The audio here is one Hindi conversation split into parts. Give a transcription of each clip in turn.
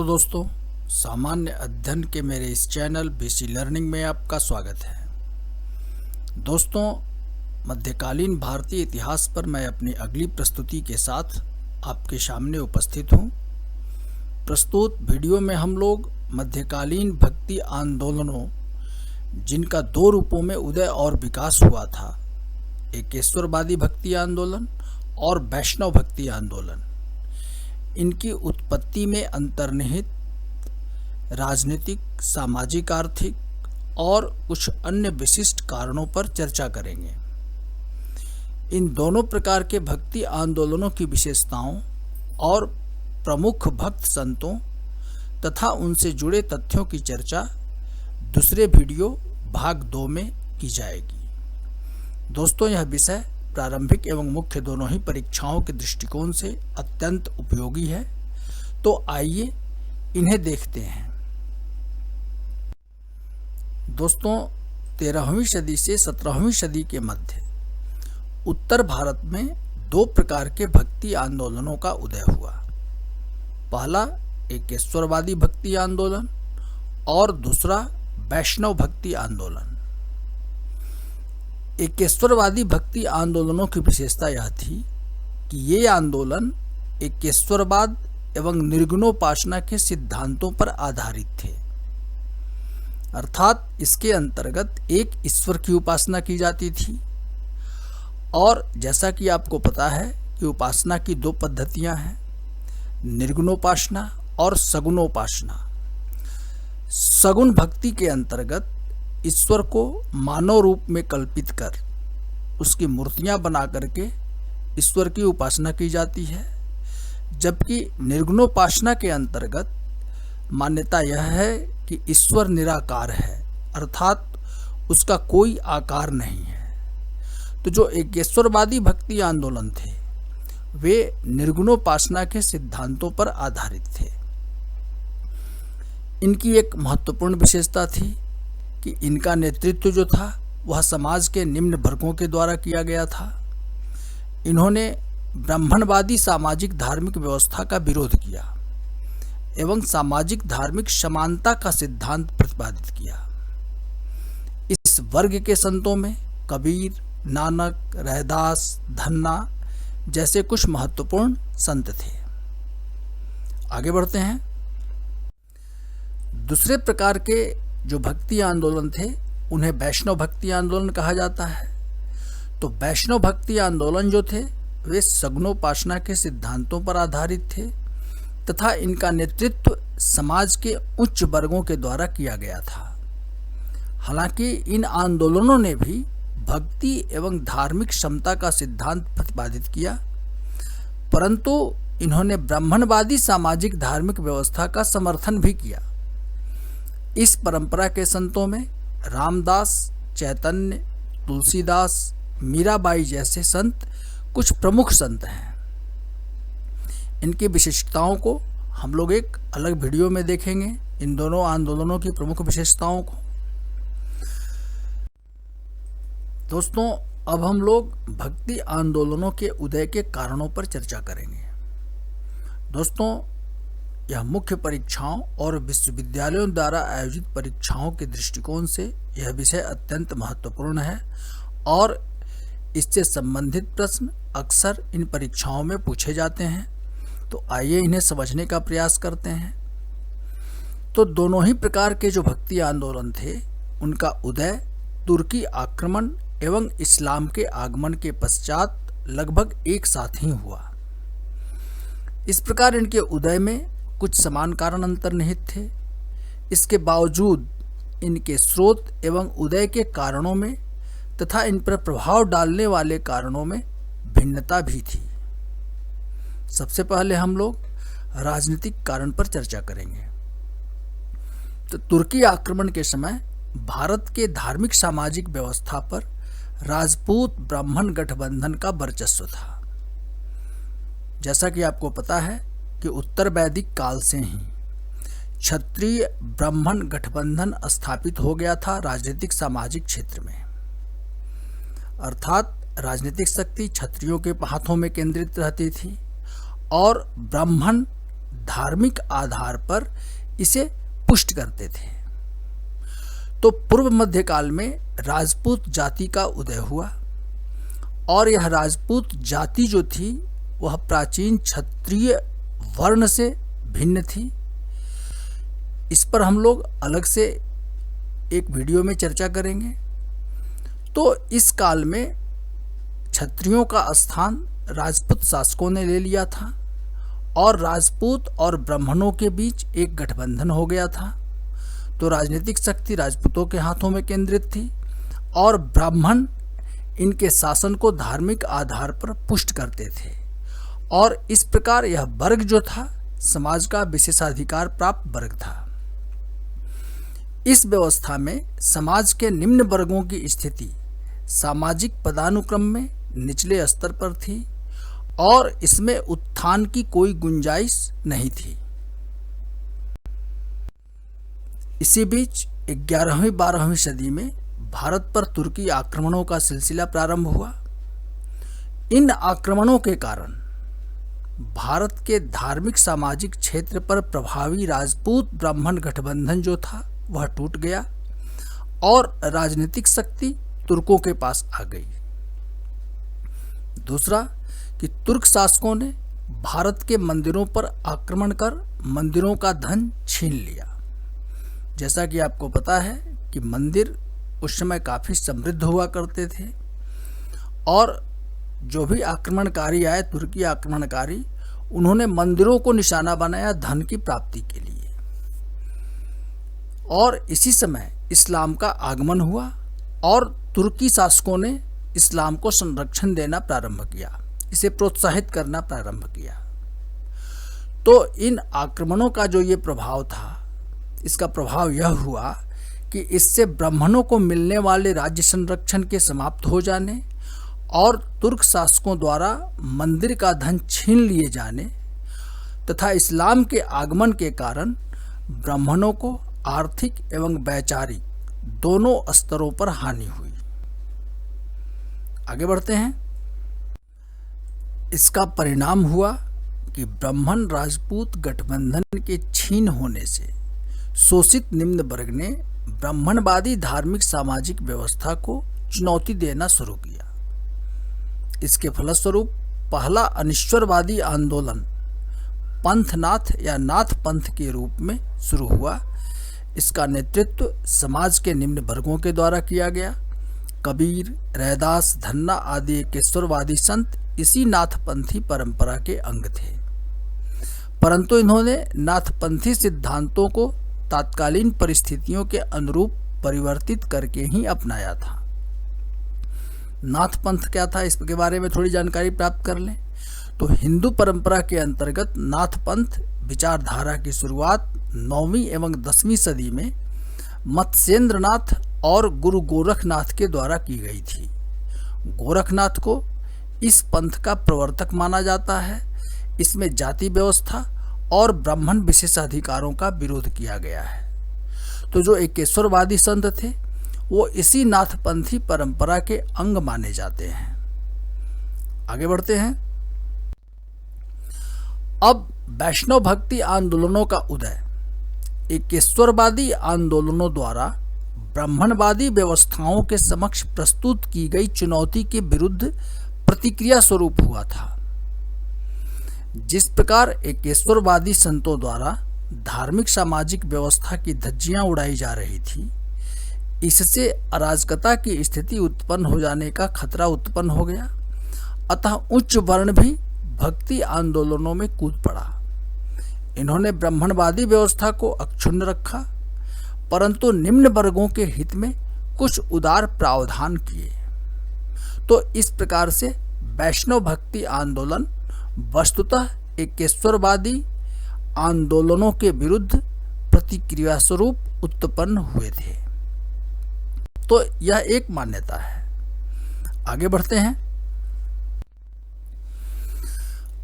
दोस्तों, सामान्य अध्ययन के मेरे इस चैनल बीसी लर्निंग में आपका स्वागत है। दोस्तों, मध्यकालीन भारतीय इतिहास पर मैं अपनी अगली प्रस्तुति के साथ आपके सामने उपस्थित हूँ। प्रस्तुत वीडियो में हम लोग मध्यकालीन भक्ति आंदोलनों, जिनका दो रूपों में उदय और विकास हुआ था, एकेश्वरवादी भक्ति आंदोलन और वैष्णव भक्ति आंदोलन, इनकी उत्पत्ति में अंतर्निहित राजनीतिक, सामाजिक, आर्थिक और कुछ अन्य विशिष्ट कारणों पर चर्चा करेंगे। इन दोनों प्रकार के भक्ति आंदोलनों की विशेषताओं और प्रमुख भक्त संतों तथा उनसे जुड़े तथ्यों की चर्चा दूसरे वीडियो भाग 2 में की जाएगी। दोस्तों, यह विषय प्रारंभिक एवं मुख्य दोनों ही परीक्षाओं के दृष्टिकोण से अत्यंत उपयोगी है, तो आइए इन्हें देखते हैं। दोस्तों, 13वीं सदी से 17वीं सदी के मध्य उत्तर भारत में दो प्रकार के भक्ति आंदोलनों का उदय हुआ। पहला एकेश्वरवादी भक्ति आंदोलन और दूसरा वैष्णव भक्ति आंदोलन। एकेश्वरवादी भक्ति आंदोलनों की विशेषता यह थी कि ये आंदोलन एकेश्वरवाद एवं निर्गुणोपासना के सिद्धांतों पर आधारित थे, अर्थात इसके अंतर्गत एक ईश्वर की उपासना की जाती थी। और जैसा कि आपको पता है कि उपासना की दो पद्धतियां हैं, निर्गुणोपासना और सगुणोपासना। सगुण भक्ति के अंतर्गत ईश्वर को मानव रूप में कल्पित कर उसकी मूर्तियां बना करके ईश्वर की उपासना की जाती है, जबकि निर्गुणोपासना के अंतर्गत मान्यता यह है कि ईश्वर निराकार है, अर्थात उसका कोई आकार नहीं है। तो जो एकेश्वरवादी भक्ति आंदोलन थे वे निर्गुणोपासना के सिद्धांतों पर आधारित थे। इनकी एक महत्वपूर्ण विशेषता थी कि इनका नेतृत्व जो था वह समाज के निम्न वर्गों के द्वारा किया गया था। इन्होंने ब्राह्मणवादी सामाजिक धार्मिक व्यवस्था का विरोध किया एवं सामाजिक धार्मिक समानता का सिद्धांत प्रतिपादित किया। इस वर्ग के संतों में कबीर, नानक, रैदास, धन्ना जैसे कुछ महत्वपूर्ण संत थे। आगे बढ़ते हैं। दूसरे प्रकार के जो भक्ति आंदोलन थे उन्हें वैष्णव भक्ति आंदोलन कहा जाता है। तो वैष्णव भक्ति आंदोलन जो थे वे सगुणोपासना के सिद्धांतों पर आधारित थे तथा इनका नेतृत्व समाज के उच्च वर्गों के द्वारा किया गया था। हालांकि इन आंदोलनों ने भी भक्ति एवं धार्मिक समता का सिद्धांत प्रतिपादित किया, परंतु इन्होंने ब्राह्मणवादी सामाजिक धार्मिक व्यवस्था का समर्थन भी किया। इस परंपरा के संतों में रामदास, चैतन्य, तुलसीदास, मीराबाई जैसे संत कुछ प्रमुख संत हैं। इनकी विशेषताओं को हम लोग एक अलग वीडियो में देखेंगे, इन दोनों आंदोलनों की प्रमुख विशेषताओं को। दोस्तों, अब हम लोग भक्ति आंदोलनों के उदय के कारणों पर चर्चा करेंगे। दोस्तों, यह मुख्य परीक्षाओं और विश्वविद्यालयों द्वारा आयोजित परीक्षाओं के दृष्टिकोण से यह विषय अत्यंत महत्वपूर्ण है और इससे संबंधित प्रश्न अक्सर इन परीक्षाओं में पूछे जाते हैं। तो आइए इन्हें समझने का प्रयास करते हैं। तो दोनों ही प्रकार के जो भक्ति आंदोलन थे उनका उदय तुर्की आक्रमण एवं इस्लाम के आगमन के पश्चात लगभग एक साथ ही हुआ। इस प्रकार इनके उदय में कुछ समान कारण अंतर्निहित थे। इसके बावजूद इनके स्रोत एवं उदय के कारणों में तथा इन पर प्रभाव डालने वाले कारणों में भिन्नता भी थी। सबसे पहले हम लोग राजनीतिक कारण पर चर्चा करेंगे। तो तुर्की आक्रमण के समय भारत के धार्मिक सामाजिक व्यवस्था पर राजपूत ब्राह्मण गठबंधन का वर्चस्व था। जैसा कि आपको पता है कि उत्तर वैदिक काल से ही क्षत्रिय ब्राह्मण गठबंधन स्थापित हो गया था राजनीतिक सामाजिक क्षेत्र में, अर्थात राजनीतिक शक्ति क्षत्रियों के हाथों में केंद्रित रहती थी और ब्राह्मण धार्मिक आधार पर इसे पुष्ट करते थे। तो पूर्व मध्यकाल में राजपूत जाति का उदय हुआ और यह राजपूत जाति जो थी वह प्राचीन क्षत्रिय वर्ण से भिन्न थी। इस पर हम लोग अलग से एक वीडियो में चर्चा करेंगे। तो इस काल में क्षत्रियों का स्थान राजपूत शासकों ने ले लिया था और राजपूत और ब्राह्मणों के बीच एक गठबंधन हो गया था। तो राजनीतिक शक्ति राजपूतों के हाथों में केंद्रित थी और ब्राह्मण इनके शासन को धार्मिक आधार पर पुष्ट करते थे और इस प्रकार यह वर्ग जो था समाज का विशेषाधिकार प्राप्त वर्ग था। इस व्यवस्था में समाज के निम्न वर्गों की स्थिति सामाजिक पदानुक्रम में निचले स्तर पर थी और इसमें उत्थान की कोई गुंजाइश नहीं थी। इसी बीच 11वीं-12वीं सदी में भारत पर तुर्की आक्रमणों का सिलसिला प्रारंभ हुआ। इन आक्रमणों के कारण भारत के धार्मिक सामाजिक क्षेत्र पर प्रभावी राजपूत ब्राह्मण गठबंधन जो था वह टूट गया और राजनीतिक शक्ति तुर्कों के पास आ गई। दूसरा कि तुर्क शासकों ने भारत के मंदिरों पर आक्रमण कर मंदिरों का धन छीन लिया। जैसा कि आपको पता है कि मंदिर उस समय काफ़ी समृद्ध हुआ करते थे और जो भी आक्रमणकारी आए तुर्की आक्रमणकारी उन्होंने मंदिरों को निशाना बनाया धन की प्राप्ति के लिए। और इसी समय इस्लाम का आगमन हुआ और तुर्की शासकों ने इस्लाम को संरक्षण देना प्रारंभ किया, इसे प्रोत्साहित करना प्रारंभ किया। तो इन आक्रमणों का जो ये प्रभाव था, इसका प्रभाव यह हुआ कि इससे ब्राह्मणों को मिलने वाले राज्य संरक्षण के समाप्त हो जाने और तुर्क शासकों द्वारा मंदिर का धन छीन लिए जाने तथा इस्लाम के आगमन के कारण ब्राह्मणों को आर्थिक एवं वैचारिक दोनों स्तरों पर हानि हुई। आगे बढ़ते हैं। इसका परिणाम हुआ कि ब्राह्मण राजपूत गठबंधन के छीन होने से शोषित निम्न वर्ग ने ब्राह्मणवादी धार्मिक सामाजिक व्यवस्था को चुनौती देना शुरू किया। इसके फलस्वरूप पहला अनिश्वरवादी आंदोलन पंथनाथ या नाथ पंथ के रूप में शुरू हुआ। इसका नेतृत्व समाज के निम्न वर्गों के द्वारा किया गया। कबीर, रैदास, धन्ना आदि एकेश्वरवादी संत इसी नाथपंथी परंपरा के अंग थे, परंतु इन्होंने नाथपंथी सिद्धांतों को तात्कालीन परिस्थितियों के अनुरूप परिवर्तित करके ही अपनाया था। नाथ पंथ क्या था, इसके बारे में थोड़ी जानकारी प्राप्त कर लें। तो हिंदू परंपरा के अंतर्गत नाथ पंथ विचारधारा की शुरुआत 9वीं एवं 10वीं सदी में मत्स्येंद्रनाथ और गुरु गोरखनाथ के द्वारा की गई थी। गोरखनाथ को इस पंथ का प्रवर्तक माना जाता है। इसमें जाति व्यवस्था और ब्राह्मण विशेषाधिकारों का विरोध किया गया है। तो जो एकेश्वरवादी संत थे वो इसी नाथपंथी परंपरा के अंग माने जाते हैं। आगे बढ़ते हैं। अब वैष्णव भक्ति आंदोलनों का उदय एकेश्वरवादी आंदोलनों द्वारा ब्राह्मणवादी व्यवस्थाओं के समक्ष प्रस्तुत की गई चुनौती के विरुद्ध प्रतिक्रिया स्वरूप हुआ था। जिस प्रकार एकेश्वरवादी संतों द्वारा धार्मिक सामाजिक व्यवस्था की धज्जियां उड़ाई जा रही थी, इससे अराजकता की स्थिति उत्पन्न हो जाने का खतरा उत्पन्न हो गया। अतः उच्च वर्ण भी भक्ति आंदोलनों में कूद पड़ा। इन्होंने ब्राह्मणवादी व्यवस्था को अक्षुण्ण रखा, परंतु निम्न वर्गों के हित में कुछ उदार प्रावधान किए। तो इस प्रकार से वैष्णव भक्ति आंदोलन वस्तुतः एकेश्वरवादी आंदोलनों के विरुद्ध प्रतिक्रिया स्वरूप उत्पन्न हुए थे। तो यह एक मान्यता है। आगे बढ़ते हैं।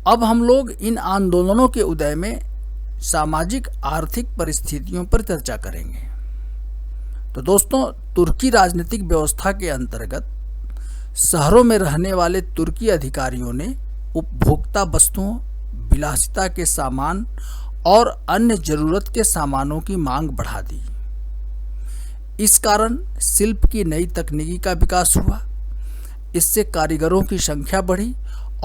अब हम लोग इन आंदोलनों के उदय में सामाजिक आर्थिक परिस्थितियों पर चर्चा करेंगे। तो दोस्तों, तुर्की राजनीतिक व्यवस्था के अंतर्गत शहरों में रहने वाले तुर्की अधिकारियों ने उपभोक्ता वस्तुओं, विलासिता के सामान और अन्य जरूरत के सामानों की मांग बढ़ा दी। इस कारण शिल्प की नई तकनीकी का विकास हुआ। इससे कारीगरों की संख्या बढ़ी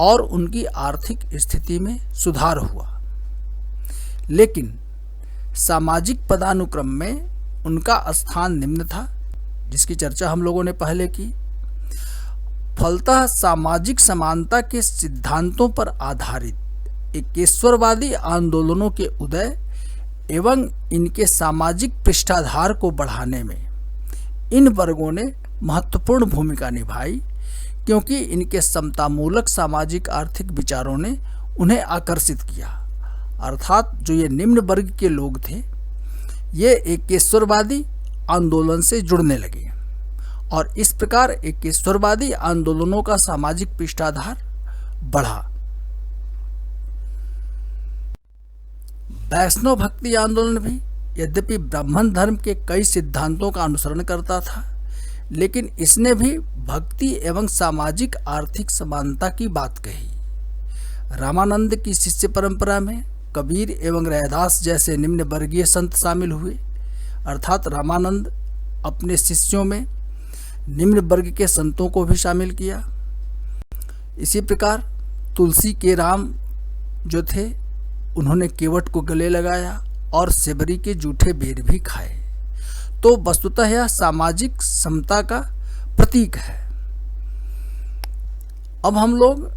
और उनकी आर्थिक स्थिति में सुधार हुआ। लेकिन सामाजिक पदानुक्रम में उनका स्थान निम्न था, जिसकी चर्चा हम लोगों ने पहले की। फलतः सामाजिक समानता के सिद्धांतों पर आधारित एकेश्वरवादी आंदोलनों के उदय एवं इनके सामाजिक पृष्ठाधार को बढ़ाने में इन वर्गों ने महत्वपूर्ण भूमिका निभाई, क्योंकि इनके समतामूलक सामाजिक आर्थिक विचारों ने उन्हें आकर्षित किया। अर्थात जो ये निम्न वर्ग के लोग थे, ये एकेश्वरवादी आंदोलन से जुड़ने लगे और इस प्रकार एकेश्वरवादी आंदोलनों का सामाजिक पृष्ठाधार बढ़ा। वैष्णव भक्ति आंदोलन भी यद्यपि ब्राह्मण धर्म के कई सिद्धांतों का अनुसरण करता था, लेकिन इसने भी भक्ति एवं सामाजिक आर्थिक समानता की बात कही। रामानंद की शिष्य परंपरा में कबीर एवं रैदास जैसे निम्न वर्गीय संत शामिल हुए। अर्थात रामानंद अपने शिष्यों में निम्न वर्ग के संतों को भी शामिल किया। इसी प्रकार तुलसी के राम जो थे, उन्होंने केवट को गले लगाया और सेबरी के जूठे बेर भी खाए। तो वस्तुतः यह सामाजिक समता का प्रतीक है। अब हम लोग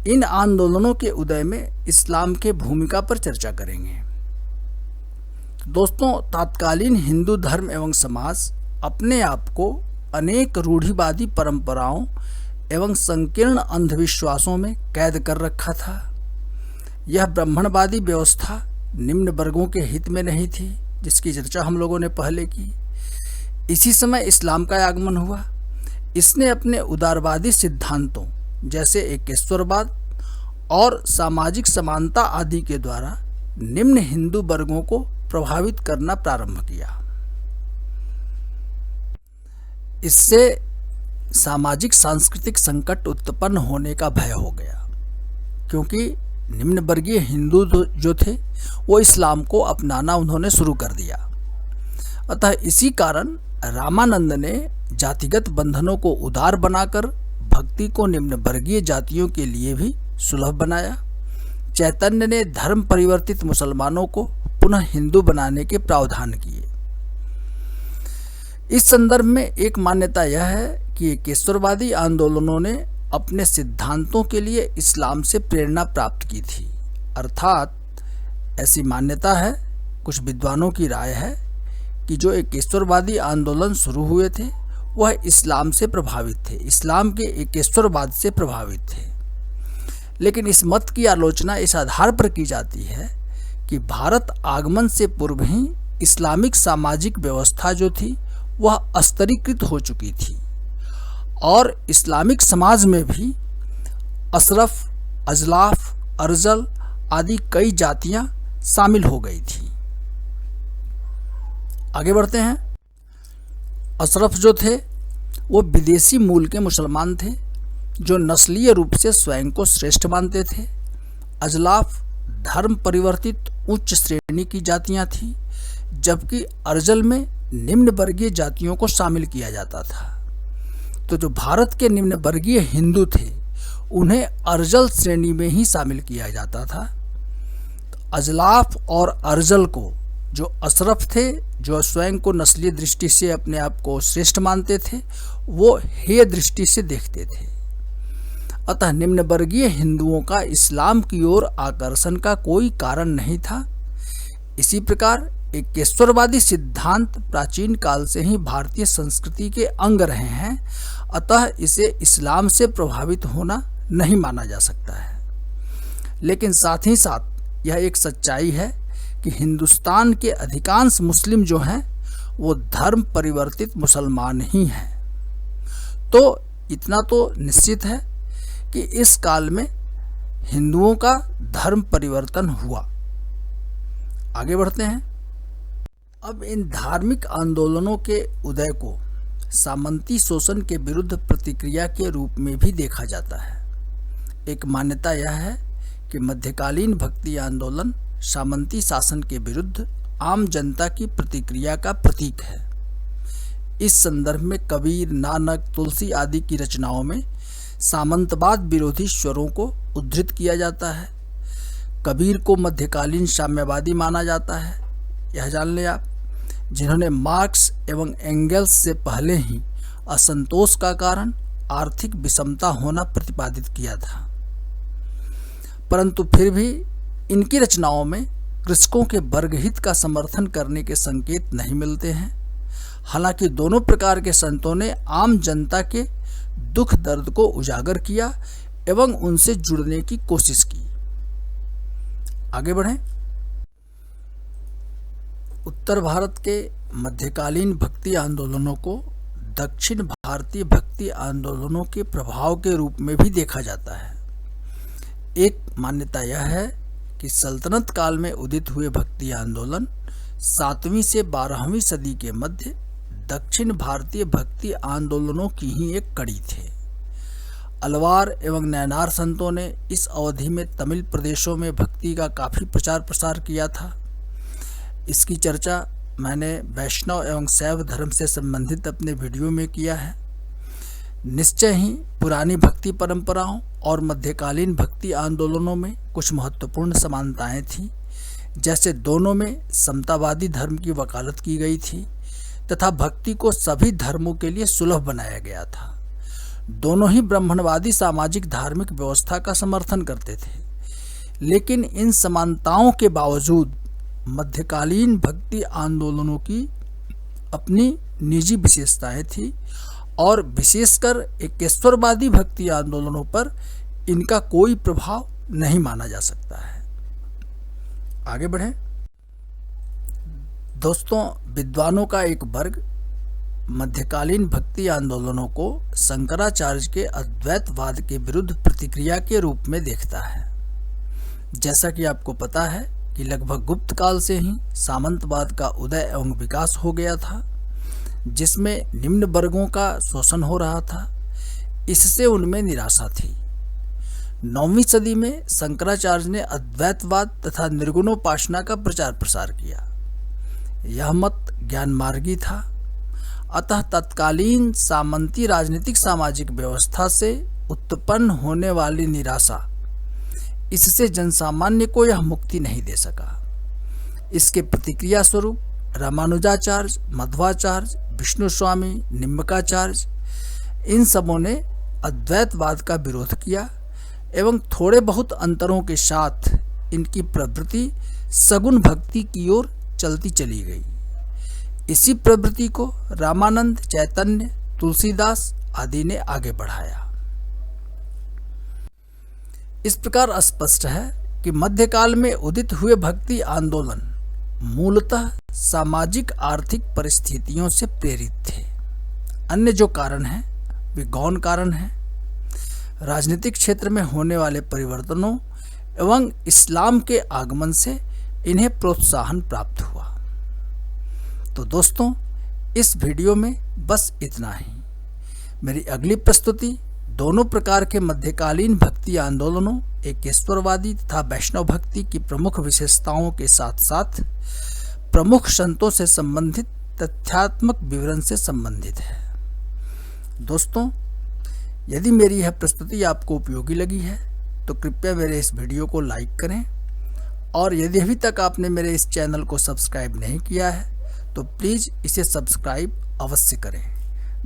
इन आंदोलनों के उदय में इस्लाम के भूमिका पर चर्चा करेंगे। दोस्तों, तत्कालीन हिंदू धर्म एवं समाज अपने आप को अनेक रूढ़िवादी परंपराओं एवं संकीर्ण अंधविश्वासों में कैद कर रखा था। यह ब्राह्मणवादी व्यवस्था निम्न वर्गों के हित में नहीं थी, जिसकी चर्चा हम लोगों ने पहले की। इसी समय इस्लाम का आगमन हुआ। इसने अपने उदारवादी सिद्धांतों जैसे एकेश्वरवाद और सामाजिक समानता आदि के द्वारा निम्न हिंदू वर्गों को प्रभावित करना प्रारंभ किया। इससे सामाजिक सांस्कृतिक संकट उत्पन्न होने का भय हो गया, क्योंकि निम्न वर्गीय हिंदू जो थे वो इस्लाम को अपनाना उन्होंने शुरू कर दिया। अतः इसी कारण रामानंद ने जातिगत बंधनों को उदार बनाकर भक्ति को निम्न वर्गीय जातियों के लिए भी सुलभ बनाया। चैतन्य ने धर्म परिवर्तित मुसलमानों को पुनः हिंदू बनाने के प्रावधान किए। इस संदर्भ में एक मान्यता यह है कि एकेश्वरवादी आंदोलनों ने अपने सिद्धांतों के लिए इस्लाम से प्रेरणा प्राप्त की थी। अर्थात ऐसी मान्यता है, कुछ विद्वानों की राय है कि जो एकेश्वरवादी आंदोलन शुरू हुए थे वह इस्लाम से प्रभावित थे, इस्लाम के एकेश्वरवाद से प्रभावित थे। लेकिन इस मत की आलोचना इस आधार पर की जाती है कि भारत आगमन से पूर्व ही इस्लामिक सामाजिक व्यवस्था जो थी वह स्तरीकृत हो चुकी थी और इस्लामिक समाज में भी अशरफ, अजलाफ, अर्जल आदि कई जातियां शामिल हो गई थी। आगे बढ़ते हैं। अशरफ जो थे वो विदेशी मूल के मुसलमान थे जो नस्लीय रूप से स्वयं को श्रेष्ठ मानते थे। अजलाफ धर्म परिवर्तित उच्च श्रेणी की जातियां थीं, जबकि अर्जल में निम्न वर्गीय जातियों को शामिल किया जाता था। तो जो भारत के निम्न वर्गीय हिंदू थे उन्हें अर्जल श्रेणी में ही शामिल किया जाता था। अजलाफ और अर्जल को जो अशरफ थे, जो स्वयं को नस्लीय दृष्टि से अपने आप को श्रेष्ठ मानते थे, वो हेय दृष्टि से देखते थे। अतः निम्न वर्गीय हिंदुओं का इस्लाम की ओर आकर्षण का कोई कारण नहीं था। इसी प्रकार एकेश्वरवादी सिद्धांत प्राचीन काल से ही भारतीय संस्कृति के अंग रहे हैं, अतः इसे इस्लाम से प्रभावित होना नहीं माना जा सकता है। लेकिन साथ ही साथ यह एक सच्चाई है कि हिंदुस्तान के अधिकांश मुस्लिम जो हैं वो धर्म परिवर्तित मुसलमान ही हैं। तो इतना तो निश्चित है कि इस काल में हिंदुओं का धर्म परिवर्तन हुआ। आगे बढ़ते हैं। अब इन धार्मिक आंदोलनों के उदय को सामंती शोषण के विरुद्ध प्रतिक्रिया के रूप में भी देखा जाता है। एक मान्यता यह है कि मध्यकालीन भक्ति आंदोलन सामंती शासन के विरुद्ध आम जनता की प्रतिक्रिया का प्रतीक है। इस संदर्भ में कबीर, नानक, तुलसी आदि की रचनाओं में सामंतवाद विरोधी स्वरों को उद्धृत किया जाता है। कबीर को मध्यकालीन साम्यवादी माना जाता है, यह जान लें आप, जिन्होंने मार्क्स एवं एंगेल्स से पहले ही असंतोष का कारण आर्थिक विषमता होना प्रतिपादित किया था। परंतु फिर भी इनकी रचनाओं में कृषकों के वर्गहित का समर्थन करने के संकेत नहीं मिलते हैं। हालांकि दोनों प्रकार के संतों ने आम जनता के दुख दर्द को उजागर किया एवं उनसे जुड़ने की कोशिश की। आगे बढ़ें। उत्तर भारत के मध्यकालीन भक्ति आंदोलनों को दक्षिण भारतीय भक्ति आंदोलनों के प्रभाव के रूप में भी देखा जाता है। एक मान्यता यह है कि सल्तनत काल में उदित हुए भक्ति आंदोलन 7वीं से 12वीं सदी के मध्य दक्षिण भारतीय भक्ति आंदोलनों की ही एक कड़ी थे। अलवार एवं नैनार संतों ने इस अवधि में तमिल प्रदेशों में भक्ति का काफ़ी प्रचार प्रसार किया था। इसकी चर्चा मैंने वैष्णव एवं शैव धर्म से संबंधित अपने वीडियो में किया है। निश्चय ही पुरानी भक्ति परंपराओं और मध्यकालीन भक्ति आंदोलनों में कुछ महत्वपूर्ण समानताएं थीं, जैसे दोनों में समतावादी धर्म की वकालत की गई थी तथा भक्ति को सभी धर्मों के लिए सुलभ बनाया गया था। दोनों ही ब्राह्मणवादी सामाजिक धार्मिक व्यवस्था का समर्थन करते थे, लेकिन इन समानताओं के बावजूद मध्यकालीन भक्ति आंदोलनों की अपनी निजी विशेषताएं थी और विशेषकर एकेश्वरवादी भक्ति आंदोलनों पर इनका कोई प्रभाव नहीं माना जा सकता है। आगे बढ़ें। दोस्तों, विद्वानों का एक वर्ग मध्यकालीन भक्ति आंदोलनों को शंकराचार्य के अद्वैतवाद के विरुद्ध प्रतिक्रिया के रूप में देखता है। जैसा कि आपको पता है कि लगभग गुप्त काल से ही सामंतवाद का उदय एवं विकास हो गया था, जिसमें निम्न वर्गों का शोषण हो रहा था। इससे उनमें निराशा थी। 9वीं सदी में शंकराचार्य ने अद्वैतवाद तथा निर्गुणोपासना का प्रचार प्रसार किया। यह मत ज्ञानमार्गी था, अतः तत्कालीन सामंती राजनीतिक सामाजिक व्यवस्था से उत्पन्न होने वाली निराशा, इससे जनसामान्य को यह मुक्ति नहीं दे सका। इसके प्रतिक्रिया स्वरूप रामानुजाचार्य, मध्वाचार्य, विष्णु स्वामी, निम्बकाचार्य, इन सबों ने अद्वैतवाद का विरोध किया एवं थोड़े बहुत अंतरों के साथ इनकी प्रवृत्ति सगुण भक्ति की ओर चलती चली गई। इसी प्रवृत्ति को रामानंद, चैतन्य, तुलसीदास आदि ने आगे बढ़ाया। इस प्रकार स्पष्ट है कि मध्यकाल में उदित हुए भक्ति आंदोलन मूलतः सामाजिक आर्थिक परिस्थितियों से प्रेरित थे। अन्य जो कारण हैं वे गौण कारण हैं। राजनीतिक क्षेत्र में होने वाले परिवर्तनों एवं इस्लाम के आगमन से इन्हें प्रोत्साहन प्राप्त हुआ। तो दोस्तों, इस वीडियो में बस इतना ही। मेरी अगली प्रस्तुति दोनों प्रकार के मध्यकालीन भक्ति आंदोलनों, एकेश्वरवादी तथा वैष्णव भक्ति की प्रमुख विशेषताओं के साथ साथ प्रमुख संतों से संबंधित तथ्यात्मक विवरण से संबंधित है। दोस्तों, यदि मेरी यह प्रस्तुति आपको उपयोगी लगी है तो कृपया मेरे इस वीडियो को लाइक करें, और यदि अभी तक आपने मेरे इस चैनल को सब्सक्राइब नहीं किया है तो प्लीज़ इसे सब्सक्राइब अवश्य करें।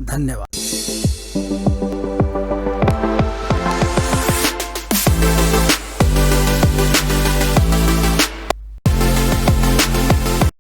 धन्यवाद।